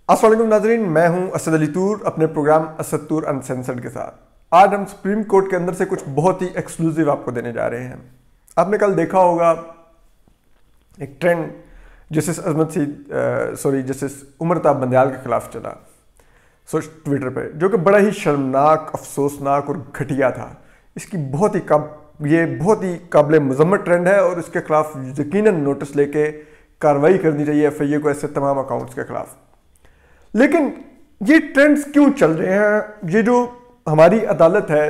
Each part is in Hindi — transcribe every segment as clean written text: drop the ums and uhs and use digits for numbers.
अस्सलाम वालेकुम नाज़रीन, मैं हूं असद अली तूर अपने प्रोग्राम असद तूर अनसेंसर्ड के साथ। आज हम सुप्रीम कोर्ट के अंदर से कुछ बहुत ही एक्सक्लूसिव आपको देने जा रहे हैं। आपने कल देखा होगा एक ट्रेंड जस्टिस उमरताब बंदयाल के खिलाफ चला ट्विटर पे, जो कि बड़ा ही शर्मनाक, अफसोसनाक और घटिया था। इसकी बहुत ही काबिल मजम्मत ट्रेंड है और इसके खिलाफ यकीनन नोटिस लेके कार्रवाई करनी चाहिए FIA को, ऐसे तमाम अकाउंट्स के खिलाफ। लेकिन ये ट्रेंड्स क्यों चल रहे हैं? ये जो हमारी अदालत है,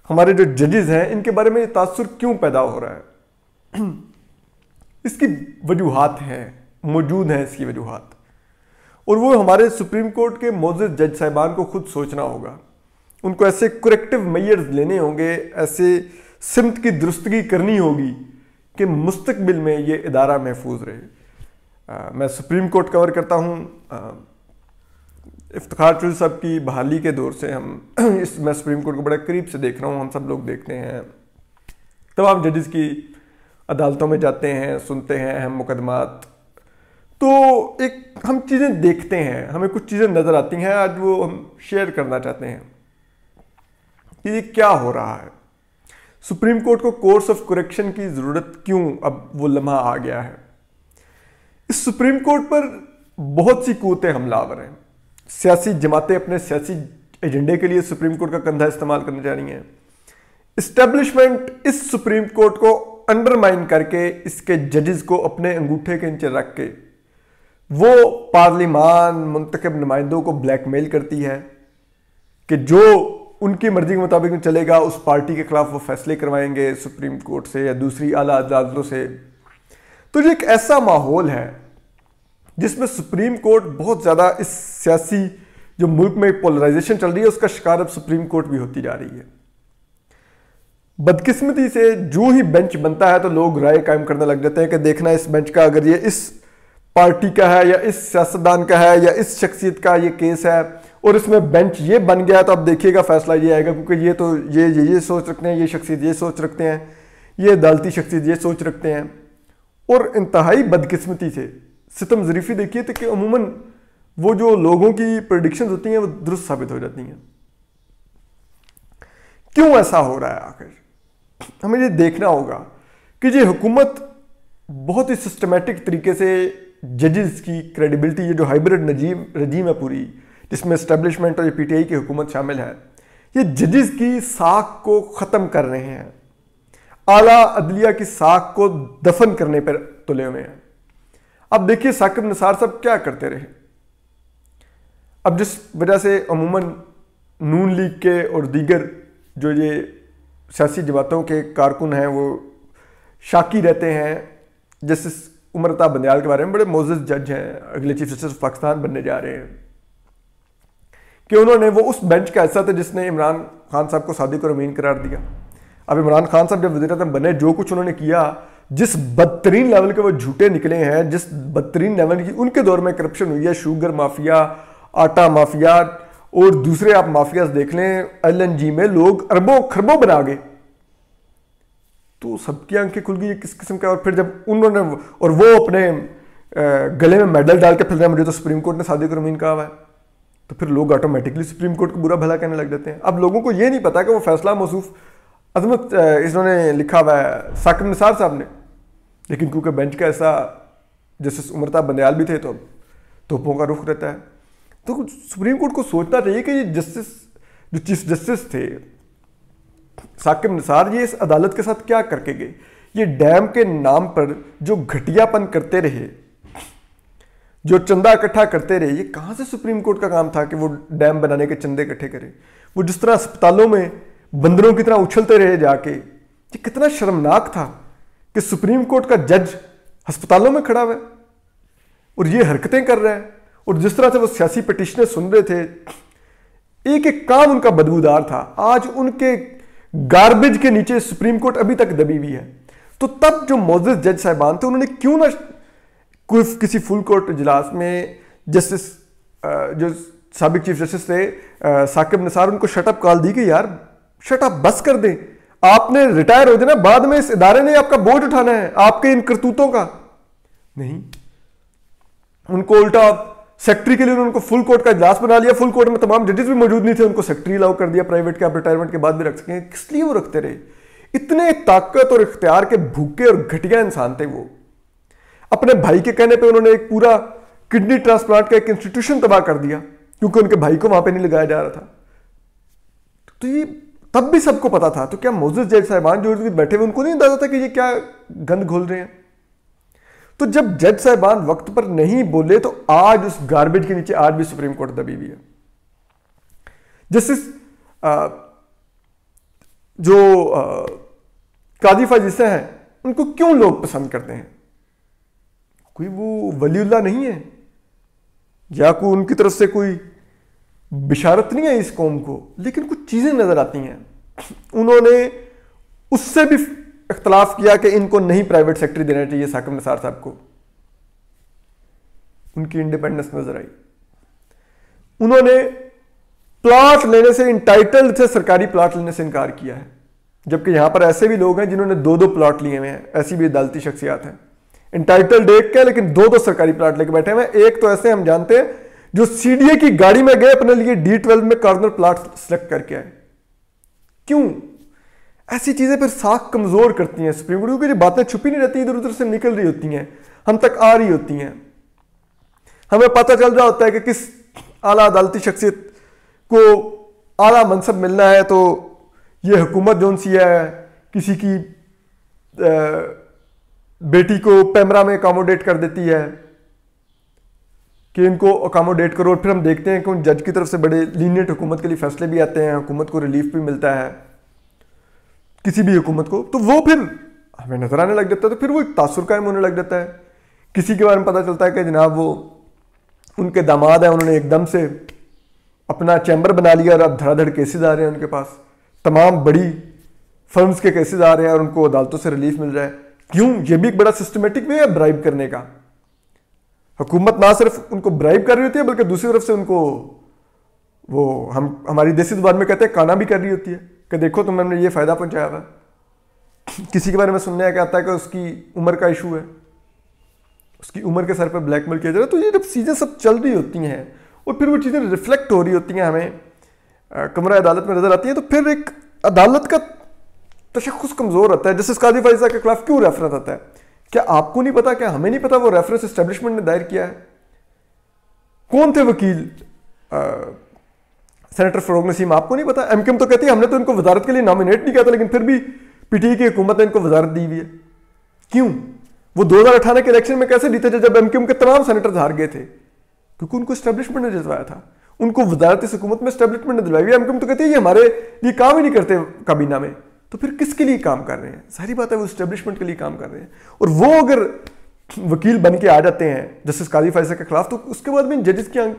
हमारे जो जजेस हैं, इनके बारे में तासुर क्यों पैदा हो रहा है? इसकी वजूहात हैं, मौजूद हैं इसकी वजूहात, और वो हमारे सुप्रीम कोर्ट के मोअज़्ज़ज़ जज साहिबान को खुद सोचना होगा। उनको ऐसे करेक्टिव मेजर्स लेने होंगे, ऐसे सिमत की दुरुस्तगी करनी होगी कि मुस्तकबिल में ये इदारा महफूज रहे। मैं सुप्रीम कोर्ट कवर करता हूँ। इफ्तिखार चौधरी साहब की बहाली के दौर से मैं सुप्रीम कोर्ट को बड़ा करीब से देख रहा हूँ। हम सब लोग देखते हैं, तमाम जजेस की अदालतों में जाते हैं, सुनते हैं अहम मुकदमात, तो एक हम चीज़ें देखते हैं, हमें कुछ चीज़ें नज़र आती हैं। आज वो हम शेयर करना चाहते हैं कि ये क्या हो रहा है। सुप्रीम कोर्ट को कोर्स ऑफ करेक्शन की ज़रूरत क्यों अब वो लम्हा आ गया है? इस सुप्रीम कोर्ट पर बहुत सी क़ुव्वतें हमलावर हैं। सियासी जमातें अपने सियासी एजेंडे के लिए सुप्रीम कोर्ट का कंधा इस्तेमाल करने जा रही हैं। इस्टेब्लिशमेंट इस सुप्रीम कोर्ट को अंडरमाइन करके, इसके जजेस को अपने अंगूठे के नीचे रख के, वो पार्लिमान मुंतखब नुमाइंदों को ब्लैकमेल करती है कि जो उनकी मर्जी के मुताबिक चलेगा, उस पार्टी के खिलाफ वो फैसले करवाएंगे सुप्रीम कोर्ट से या दूसरी आला अदालतों से। तो ये एक ऐसा माहौल है जिसमें सुप्रीम कोर्ट बहुत ज़्यादा इस सियासी जो मुल्क में पोलराइजेशन चल रही है उसका शिकार अब सुप्रीम कोर्ट भी होती जा रही है। बदकिस्मती से जो ही बेंच बनता है तो लोग राय कायम करने लग जाते हैं कि देखना इस बेंच का, अगर ये इस पार्टी का है या इस सियासतदान का है या इस शख्सियत का ये केस है और इसमें बेंच ये बन गया तो अब देखिएगा फैसला ये आएगा, क्योंकि ये तो ये सोच रखते हैं, ये शख्सियत ये सोच रखते हैं, ये अदालती शख्सियत ये सोच रखते हैं। और इंतहाई बदकिस्मती से सितम ज़रीफ़ी देखिए तो कि अमूमन वो जो लोगों की प्रेडिक्शंस होती हैं वो दुरुस्त साबित हो जाती हैं। क्यों ऐसा हो रहा है? आखिर हमें ये देखना होगा कि ये हुकूमत बहुत ही सिस्टमेटिक तरीके से जजेस की क्रेडिबिलिटी, ये जो हाइब्रिड रजीम है पूरी, जिसमें एस्टेब्लिशमेंट और ये PTI की हुकूमत शामिल है, ये जजेस की साख को ख़त्म कर रहे हैं, आला अदलिया की साख को दफन करने पर तुले हुए हैं। अब देखिए साकिब निसार साहब क्या करते रहे। अब जिस वजह से अमूमन नून लीग के और दीगर जो ये सियासी जमातों के कारकुन हैं वो शाकी रहते हैं। जस्टिस उमरताब बंदयाल के बारे में बड़े मोअज़्ज़ज़ जज हैं, अगले चीफ जस्टिस ऑफ पाकिस्तान बनने जा रहे हैं, कि उन्होंने वो उस बेंच का हिस्सा थे जिसने इमरान खान साहब को सादिक और अमीन करार दिया। अब इमरान खान साहब जब वज़ीर-ए-आज़म बने, जो कुछ उन्होंने किया, जिस बदतरीन लेवल के वो झूठे निकले हैं, जिस बदतरीन लेवल की उनके दौर में करप्शन हुई है, शुगर माफिया, आटा माफिया और दूसरे आप माफियाज देख लें, LNG में लोग अरबों खरबों बना गए, तो सबकी आंखें खुल गई किस किस्म का। और फिर जब उन्होंने और वो अपने गले में मेडल डाल के फिर रहे हैं, मुझे तो सुप्रीम कोर्ट ने सादिक और अमीन कहा हुआ है, तो फिर लोग ऑटोमेटिकली सुप्रीम कोर्ट को बुरा भला कहने लग जाते हैं। अब लोगों को ये नहीं पता कि वो फैसला मौसूफ अजमत इन्होंने लिखा हुआ है साकिब निसार साहब ने, लेकिन क्योंकि बेंच का ऐसा जस्टिस उमरताब बंदयाल भी थे तो तोपों का रुख रहता है। तो सुप्रीम कोर्ट को सोचना चाहिए कि ये जो चीफ जस्टिस थे साकिब निसार, ये इस अदालत के साथ क्या करके गए। ये डैम के नाम पर जो घटियापन करते रहे, जो चंदा इकट्ठा करते रहे, ये कहाँ से सुप्रीम कोर्ट का काम था कि वो डैम बनाने के चंदे इकट्ठे करे। वो जिस तरह अस्पतालों में बंदरों की तरह उछलते रहे जाके, ये कितना शर्मनाक था कि सुप्रीम कोर्ट का जज अस्पतालों में खड़ा हुआ है और ये हरकतें कर रहा है। और जिस तरह से वो सियासी पिटीशनें सुन रहे थे, एक एक काम उनका बदबूदार था। आज उनके गार्बेज के नीचे सुप्रीम कोर्ट अभी तक दबी हुई है। तो तब जो मोअज़्ज़ज़ जज साहिबान थे, उन्होंने क्यों ना किसी फुल कोर्ट इजलास में जस्टिस जो साबिक चीफ जस्टिस थे साकिब निसार, उनको शटअप कॉल दी कि यार शटअप, बस कर दें, आपने रिटायर हो जाना, बाद में इस इदारे ने आपका बोझ उठाना है आपके इन करतूतों का। नहीं, उनको उल्टा सेक्रेटरी के लिए उन्होंने फुल कोर्ट का इजलास बना लिया, फुल कोर्ट में तमाम जजेस भी मौजूद नहीं थे, उनको सेक्रेटरी अलाउ कर दिया प्राइवेट के, आप रिटायरमेंट के बाद भी रख सकें। किस लिए वो रखते रहे? इतने ताकत और इख्तियार के भूखे और घटिया इंसान थे वो। अपने भाई के कहने पे उन्होंने एक पूरा किडनी ट्रांसप्लांट का एक इंस्टीट्यूशन तबाह कर दिया क्योंकि उनके भाई को वहां पे नहीं लगाया जा रहा था। तो ये तब भी सबको पता था। तो क्या मोजेस जज साहिबान जो बैठे हुए उनको नहीं अंदाजा था कि ये क्या गंद घोल रहे हैं? तो जब जज साहिबान वक्त पर नहीं बोले तो आज उस गार्बेज के नीचे आज भी सुप्रीम कोर्ट दबी हुई है। जस्टिस जो काजी फाजिसा हैं उनको क्यों लोग पसंद करते हैं? कोई वो वलीउल्लाह नहीं है या कोई उनकी तरफ से कोई बिशारत नहीं है इस कौम को, लेकिन कुछ चीजें नजर आती हैं। उन्होंने उससे भी इख्तलाफ किया कि इनको नहीं प्राइवेट सेक्टर देना चाहिए साकिब निसार साहब को। उनकी इंडिपेंडेंस नजर आई। उन्होंने प्लॉट लेने से, इंटाइटल्ड थे, सरकारी प्लॉट लेने से इनकार किया है, जबकि यहां पर ऐसे भी लोग हैं जिन्होंने 2-2 प्लॉट लिए हुए हैं। ऐसी भी अदालती शख्सियात हैं, इंटाइटल्ड एक के लेकिन 2-2 सरकारी प्लॉट लेके बैठे हुए हैं। एक तो ऐसे हम जानते हैं जो सीडीए की गाड़ी में गए, अपने लिए D12 में कॉर्नर प्लॉट सिलेक्ट करके आए। क्यों? ऐसी चीजें फिर साख कमजोर करती हैं सुप्रीम कोर्ट, क्योंकि बातें छुपी नहीं रहती, इधर उधर से निकल रही होती हैं, हम तक आ रही होती हैं। हमें पता चल रहा होता है कि किस आला अदालती शख्सियत को आला मनसब मिलना है, तो ये हुकूमत जोन सी है किसी की बेटी को पैमरा में अकोमोडेट कर देती है कि इनको अकोमोडेट करो, और फिर हम देखते हैं कि उन जज की तरफ से बड़े लीनियंट हुकूमत के लिए फैसले भी आते हैं, हुकूमत को रिलीफ भी मिलता है किसी भी हुकूमत को, तो वो फिर हमें नजर आने लग जाता है। तो फिर वो एक तासुर कायम होने लग जाता है। किसी के बारे में पता चलता है कि जनाब वो उनके दामाद हैं, उन्होंने एकदम से अपना चैम्बर बना लिया और अब धड़ाधड़ केसेस आ रहे हैं उनके पास, तमाम बड़ी फर्म्स के केसेस आ रहे हैं और उनको अदालतों से रिलीफ मिल रहा है। क्यों? ये भी एक बड़ा सिस्टमेटिक वे है ब्राइब करने का। हुकूमत ना सिर्फ उनको ब्राइब कर रही होती है, बल्कि दूसरी तरफ से उनको वो हमारी देसी जुबान में कहते हैं काना भी कर रही होती है कि देखो तुमने ये फायदा पहुंचाया हुआ। किसी के बारे में सुनने का आता है कि उसकी उम्र का इशू है, उसकी उम्र के सर पर ब्लैकमेल किया जा रहा है। तो ये जब चीज़ें सब चल रही होती हैं और फिर वो चीज़ें रिफ्लेक्ट हो रही होती हैं, हमें कमरा अदालत में नजर आती हैं, तो फिर एक अदालत का तशख़्ख़ुस कमज़ोर होता है। जस्टिस काजी फाजिसा के खिलाफ क्यों रेफरेंस आता है? क्या आपको नहीं पता? क्या हमें नहीं पता वो रेफरेंस एस्टेब्लिशमेंट ने दायर किया है? कौन थे वकील? सेनेटर फरूक नसीम, आपको नहीं पता? एमकेएम तो कहती है हमने तो इनको वजारत के लिए नॉमिनेट नहीं किया था, लेकिन फिर भी पीटीआई की हुकूमत ने इनको वजारत दी हुई है। क्यों? वो 2018 के इलेक्शन में कैसे जीते थे जब एमकेएम के तमाम सेनेटर्स हार गए थे? क्योंकि उनको एस्टेब्लिशमेंट ने जितवाया था, उनको वजारत इस हुकूमत में एस्टेब्लिशमेंट ने दिलवाई हुई। एमकेएम तो कहती है ये हमारे लिए काम ही नहीं करते काबीना में, तो फिर किसके लिए काम कर रहे हैं? सारी बात है वो एस्टेब्लिशमेंट के लिए काम कर रहे हैं। और वो अगर वकील बन के आ जाते हैं जस्टिस काजी फाजिसा के खिलाफ, तो उसके बाद भी जजेस की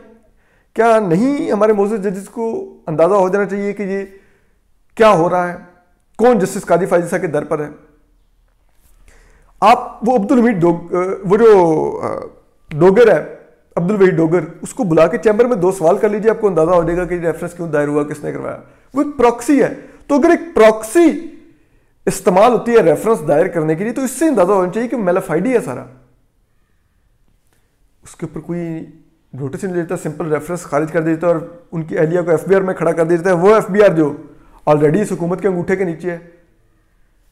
क्या नहीं, हमारे मौजूद जजेस को अंदाजा हो जाना चाहिए कि ये क्या हो रहा है, कौन जस्टिस काजी फाजिसा के दर पर है। आप वो अब्दुल हमीद वो जो डोगर है, अब्दुल वहीद डोगर, उसको बुला के चैम्बर में 2 सवाल कर लीजिए, आपको अंदाजा हो जाएगा कि रेफरेंस क्यों दायर हुआ, किसने करवाया। वो एक प्रॉक्सी है। तो अगर एक प्रॉक्सी इस्तेमाल होती है रेफरेंस दायर करने के लिए, तो इससे अंदाजा होना चाहिए कि मेलाफाइडी है सारा। उसके ऊपर कोई नोटिस नहीं लेता, सिंपल रेफरेंस खारिज कर देता और उनकी अहलिया को एफबीआर में खड़ा कर देता है। वो एफबीआर जो ऑलरेडी इस हुकूमत के अंगूठे के नीचे है।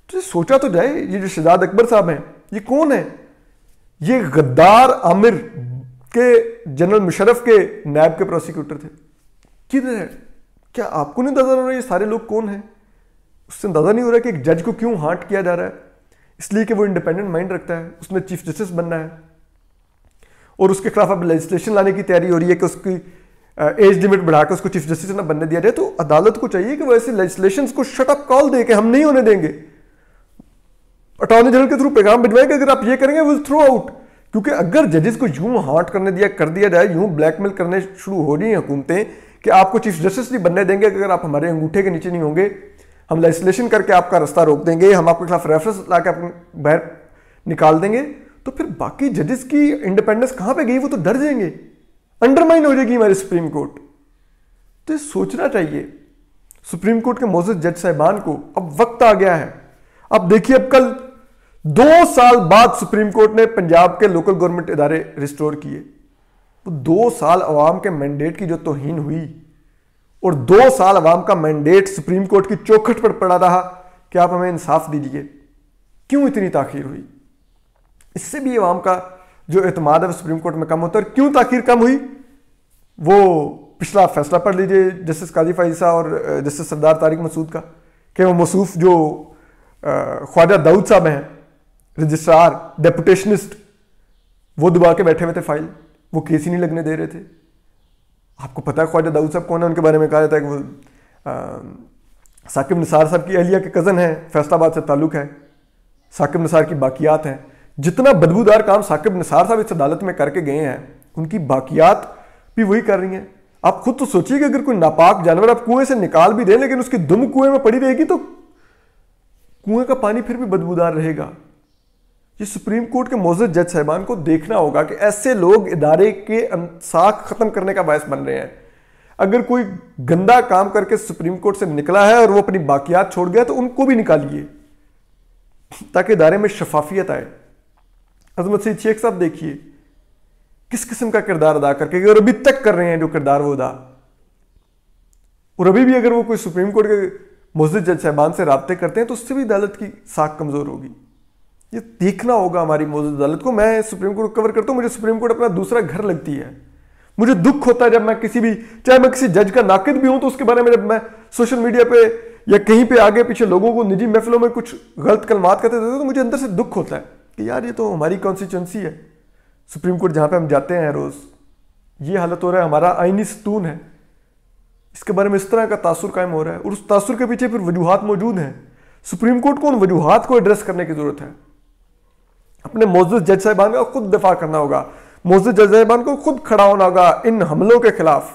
तो सोचा तो जाए, ये जो शहजाद अकबर साहब हैं ये कौन है? ये गद्दार आमिर के जनरल मुशर्रफ के नायब के प्रोसिक्यूटर थे। किधर है? क्या आपको नहीं अंदाजा हो रहा है ये सारे लोग कौन हैं? उससे अंदाजा नहीं हो रहा कि एक जज को क्यों हांट किया जा रहा है? इसलिए कि वो इंडिपेंडेंट माइंड रखता है, उसने चीफ जस्टिस बनना है और उसके खिलाफ अब लेजिस्लेशन लाने की तैयारी हो रही है कि उसकी एज लिमिट बढ़ाकर उसको चीफ जस्टिस ना बनने दिया जाए। तो अदालत को चाहिए कि वो ऐसे लेजिस्लेशन को शट अप कॉल दे के हम नहीं होने देंगे, अटॉर्नी जनरल के थ्रू पैगाम भिजवाएंगे अगर आप ये करेंगे विल थ्रो आउट। क्योंकि अगर जजेस को यूं हार्ट कर दिया जाए, यूं ब्लैकमेल करने शुरू हो रही हैं हुकूमतें कि आपको चीफ जस्टिस नहीं बनने देंगे अगर आप हमारे अंगूठे के नीचे नहीं होंगे, हम लेजिस्लेशन करके आपका रास्ता रोक देंगे, हम आपके खिलाफ रेफरेंस ला के आपको बाहर निकाल देंगे, तो फिर बाकी जजेस की इंडिपेंडेंस कहां पे गई? वो तो डर जाएंगे, अंडरमाइन हो जाएगी हमारी सुप्रीम कोर्ट। तो ये सोचना चाहिए सुप्रीम कोर्ट के मौजूद जज साहिबान को। अब वक्त आ गया है। अब देखिए, अब कल 2 साल बाद सुप्रीम कोर्ट ने पंजाब के लोकल गवर्नमेंट इदारे रिस्टोर किए। वो 2 साल अवाम के मैंडेट की जो तौहीन हुई और 2 साल अवाम का मैंडेट सुप्रीम कोर्ट की चौखट पर पड़ा रहा कि आप हमें इंसाफ दीजिए, क्यों इतनी ताखीर हुई? इससे भी अवाम का जो एतमाद है वो सुप्रीम कोर्ट में कम होता है। और क्यों ताखीर कम हुई, वो पिछला फैसला पढ़ लीजिए जस्टिस काजी फाइसा और जस्टिस सरदार तारिक मसूद का, कि वो मौसूफ जो ख्वाजा दाऊद साहब हैं, रजिस्ट्रार डेपुटेशनिस्ट, वो दबा के बैठे हुए थे फाइल, वो केस ही नहीं लगने दे रहे थे। आपको पता है ख्वाजा दाऊद साहब कौन है? उनके बारे में कहा जाता है कि वो साकिब निसार साहब की अहलिया के कज़न हैं, फैसलाबाद से ताल्लुक़ है, साकिब निसार की बाकियात हैं। जितना बदबूदार काम साकिब निसार साहब इस अदालत में करके गए हैं, उनकी बाकियात भी वही कर रही हैं। आप खुद तो सोचिए कि अगर कोई नापाक जानवर आप कुएं से निकाल भी दें, लेकिन उसकी दुम कुएं में पड़ी रहेगी तो कुएं का पानी फिर भी बदबूदार रहेगा। ये सुप्रीम कोर्ट के मोअज़्ज़ज़ जज साहिबान को देखना होगा कि ऐसे लोग इदारे के साख खत्म करने का बायस बन रहे हैं। अगर कोई गंदा काम करके सुप्रीम कोर्ट से निकला है और वो अपनी बाकियात छोड़ गया तो उनको भी निकालिए, ताकि इदारे में शफाफियत आए। अजमत सईद शेख साहब देखिए किस किस्म का किरदार अदा करके, और अभी तक कर रहे हैं जो किरदार वो अदा, और अभी भी अगर वो कोई सुप्रीम कोर्ट के मुअज़्ज़ज़ जज साहिबान से राब्ते करते हैं तो उससे भी अदालत की साख कमजोर होगी। ये देखना होगा हमारी मुअज़्ज़ज़ अदालत को। मैं सुप्रीम कोर्ट को कवर करता हूँ, मुझे सुप्रीम कोर्ट अपना दूसरा घर लगती है। मुझे दुख होता है जब मैं किसी भी, चाहे मैं किसी जज का नाकिद भी हूं, तो उसके बारे में जब मैं सोशल मीडिया पे या कहीं पे आगे पीछे लोगों को निजी महफिलों में कुछ गलत कलमात कहते थे, तो मुझे अंदर से दुख होता है कि यार ये तो हमारी कॉन्स्टिट्यूंसी है, सुप्रीम कोर्ट जहां पे हम जाते हैं रोज, ये हालत हो रहा है, हमारा आईनी सतून है, इसके बारे में इस तरह का तासुर कायम हो रहा है। और उस तासुर के पीछे फिर वजूहात मौजूद हैं। सुप्रीम कोर्ट को उन वजूहात को एड्रेस करने की जरूरत है। अपने मुअज़्ज़ज़ जज साहिबान का खुद दिफा करना होगा, मुअज़्ज़ज़ जज साहिबान को खुद खड़ा होना होगा इन हमलों के खिलाफ।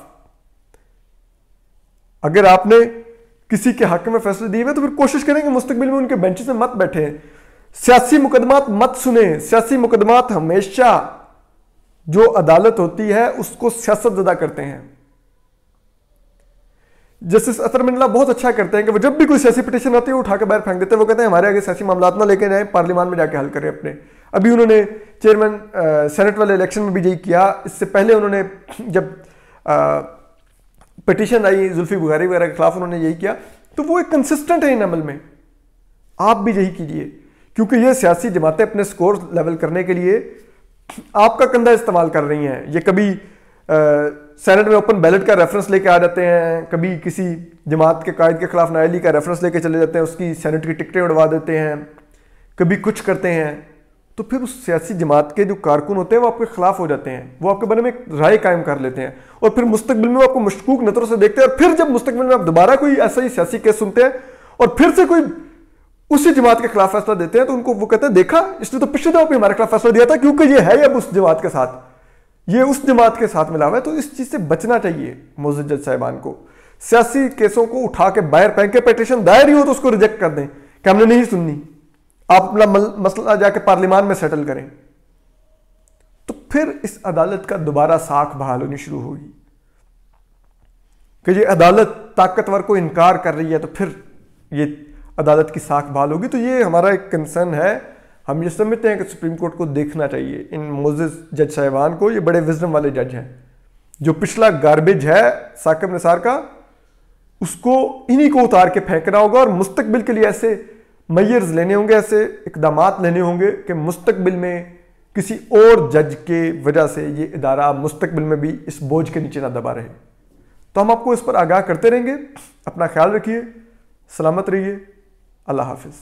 अगर आपने किसी के हक में फैसले दिए हुए तो फिर कोशिश करें कि मुस्तकबिल में उनके बेंचेस में मत बैठे, सियासी मुकदमात मत सुने। सियासी मुकदमात हमेशा जो अदालत होती है उसको सियासत ज़दा करते हैं। जस्टिस अतर मिन्ना बहुत अच्छा करते हैं कि वो जब भी कोई सियासी पिटीशन आती है वो उठा के बाहर फेंक देते हैं। वो कहते हैं हमारे आगे सियासी मामलात ना लेके जाएं, पार्लियामान में जाके हल करें अपने। अभी उन्होंने चेयरमैन सेनेट वाले इलेक्शन में भी यही किया। इससे पहले उन्होंने जब पिटीशन आई जुल्फी बुखारी वगैरह के खिलाफ, उन्होंने यही किया। तो वो एक कंसिस्टेंट है इन अमल में। आप भी यही कीजिए, क्योंकि ये सियासी जमातें अपने स्कोर लेवल करने के लिए आपका कंधा इस्तेमाल कर रही हैं। ये कभी सेनेट में ओपन बैलेट का रेफरेंस लेके आ जाते हैं, कभी किसी जमात के कायद के खिलाफ नाअहली का रेफरेंस लेके चले जाते हैं, उसकी सेनेट की टिकटें उड़वा देते हैं, कभी कुछ करते हैं। तो फिर उस सियासी जमात के जो कारकुन होते हैं वो आपके खिलाफ हो जाते हैं, वो आपके बारे में एक राय कायम कर लेते हैं और फिर मुस्तकबिल में आपको मशकूक नजरों से देखते हैं। और फिर जब मुस्तकबिल में आप दोबारा कोई ऐसा ही सियासी केस सुनते हैं और फिर से कोई उसी जमात के खिलाफ फैसला देते हैं, तो उनको वो कहते हैं देखा इसने तो पिछले दफा भी हमारे खिलाफ फैसला दिया था, क्योंकि ये है अब उस जमात के साथ, ये उस जमात के साथ मिला हुआ है। तो इस चीज से बचना चाहिए मुअज़्ज़ज़ जज साहिबान को। सियासी केसों को उठा के बाहर फेंक के, पिटीशन दायर ही हो तो उसको रिजेक्ट कर दें कि हमने नहीं सुननी, आप अपना मसला जाके पार्लियामान में सेटल करें। तो फिर इस अदालत का दोबारा साख बहाल होनी शुरू होगी कि ये अदालत ताकतवर को इनकार कर रही है, तो फिर ये अदालत की साख बहाल होगी। तो ये हमारा एक कंसर्न है। हम ये समझते हैं कि सुप्रीम कोर्ट को देखना चाहिए इन मुअज़्ज़ज़ जज साहिबान को। ये बड़े विजडम वाले जज हैं। जो पिछला गार्बेज है साकिब निसार का, उसको इन्हीं को उतार के फेंकना होगा और मुस्तकबिल के लिए ऐसे मेजर्स लेने होंगे, ऐसे इकदामात लेने होंगे कि मुस्तकबिल में किसी और जज के वजह से ये इदारा मुस्तकबिल में भी इस बोझ के नीचे ना दबा रहे। तो हम आपको इस पर आगाह करते रहेंगे। अपना ख्याल रखिए, सलामत रहिए, अल्लाह हाफिज़।